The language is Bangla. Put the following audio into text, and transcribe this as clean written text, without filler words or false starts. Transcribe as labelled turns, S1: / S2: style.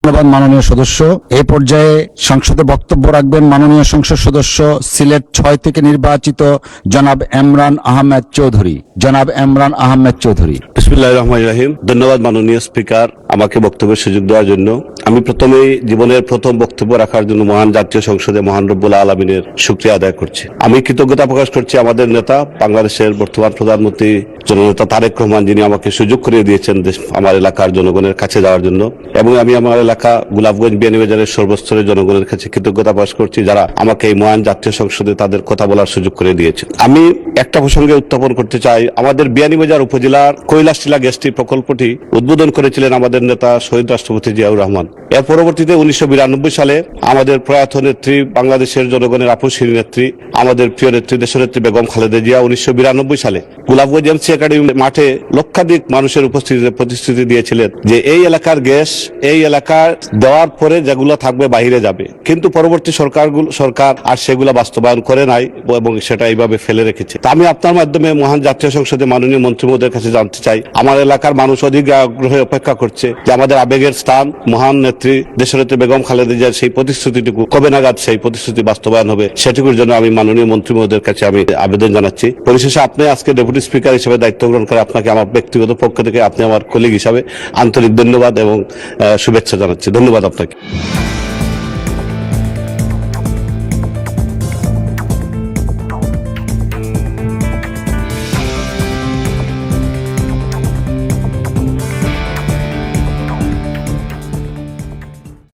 S1: ধন্যবাদ মাননীয় সদস্য। এই পর্যায়ে সংসদে বক্তব্য রাখবেন মাননীয় সংসদ সদস্য সিলেট 6 থেকে নির্বাচিত জনাব এমরান আহমেদ চৌধুরী। জনাব এমরান আহমেদ চৌধুরী।
S2: বিসমিল্লাহির রহমানির রহিম। ধন্যবাদ মাননীয় স্পিকার আমাকে বক্তব্যের সুযোগ দেওয়ার জন্য। আমি প্রথমেই জীবনের প্রথম বক্তব্য রাখার জন্য মহান জাতীয় সংসদে মহান রব্বুল আলামিনের শুকরিয়া আদায় করছি। আমি কৃতজ্ঞতা প্রকাশ করছি আমাদের নেতা বাংলাদেশের বর্তমান প্রধানমন্ত্রী জননেতা তারেক রহমান, যিনি আমাকে সুযোগ করে দিয়েছেন আমার এলাকার জনগণের কাছে যাওয়ার জন্য। এবং আমি আমার এলাকা গোলাপগঞ্জ বিয়ানীবাজারের সর্বস্তরের জনগণের কাছে কৃতজ্ঞতা প্রকাশ করছি, যারা আমাকে এই মহান জাতীয় সংসদে তাদের কথা বলার সুযোগ করে দিয়েছে। আমি একটা প্রসঙ্গে উত্থাপন করতে চাই। আমাদের বিয়ানীবাজার উপজেলার কৈলাসটিলা গ্যাসটি প্রকল্পটি উদ্বোধন করেছিলেন আমাদের নেতা শহীদ রাষ্ট্রপতি জিয়াউর রহমান। এর পরবর্তীতে 1992 সালে আমাদের প্রয়াত নেত্রী, বাংলাদেশের জনগণের আপসহীন নেত্রী, আমাদের প্রিয় নেত্রী দেশনেত্রী বেগম খালেদা জিয়া 1992 সালে গোলাপগঞ্জ এমসি একাডেমি মাঠে লক্ষাধিক মানুষের উপস্থিতিতে প্রতিশ্রুতি দিয়েছিলেন যে এই এলাকার গ্যাস এই এলাকার দেওয়ার পরে যেগুলো থাকবে বাইরে যাবে। কিন্তু পরবর্তী সরকার আর সেগুলো বাস্তবায়ন করে নাই এবং সেটা এইভাবে ফেলে রেখেছে। আমি আপনার মাধ্যমে মহান জাতীয় সংসদে মাননীয় মন্ত্রী মহোদয়ের কাছে জানতে চাই, আমার এলাকার মানুষ অধিক আগ্রহে অপেক্ষা করছে যে আমাদের আবেগের স্থান মহান নেত্রী দেশনেত্রী বেগম খালেদা জিয়ার সেই প্রতিশ্রুতিটুকু কবে নাগাদ সেই প্রতিশ্রুতি বাস্তবায়ন হবে, সেটুকুর জন্য আমি মাননীয় মন্ত্রী মহোদয়ের কাছে আমি আবেদন জানাচ্ছি। পরিশেষে আপনি আজকে ডেপুটি স্পিকার হিসেবে দায়িত্ব গ্রহণ করে আপনাকে আমার ব্যক্তিগত পক্ষ থেকে, আপনি আমার কলিগ হিসাবে আন্তরিক ধন্যবাদ এবং শুভেচ্ছা জানাচ্ছি। ধন্যবাদ আপনাকে।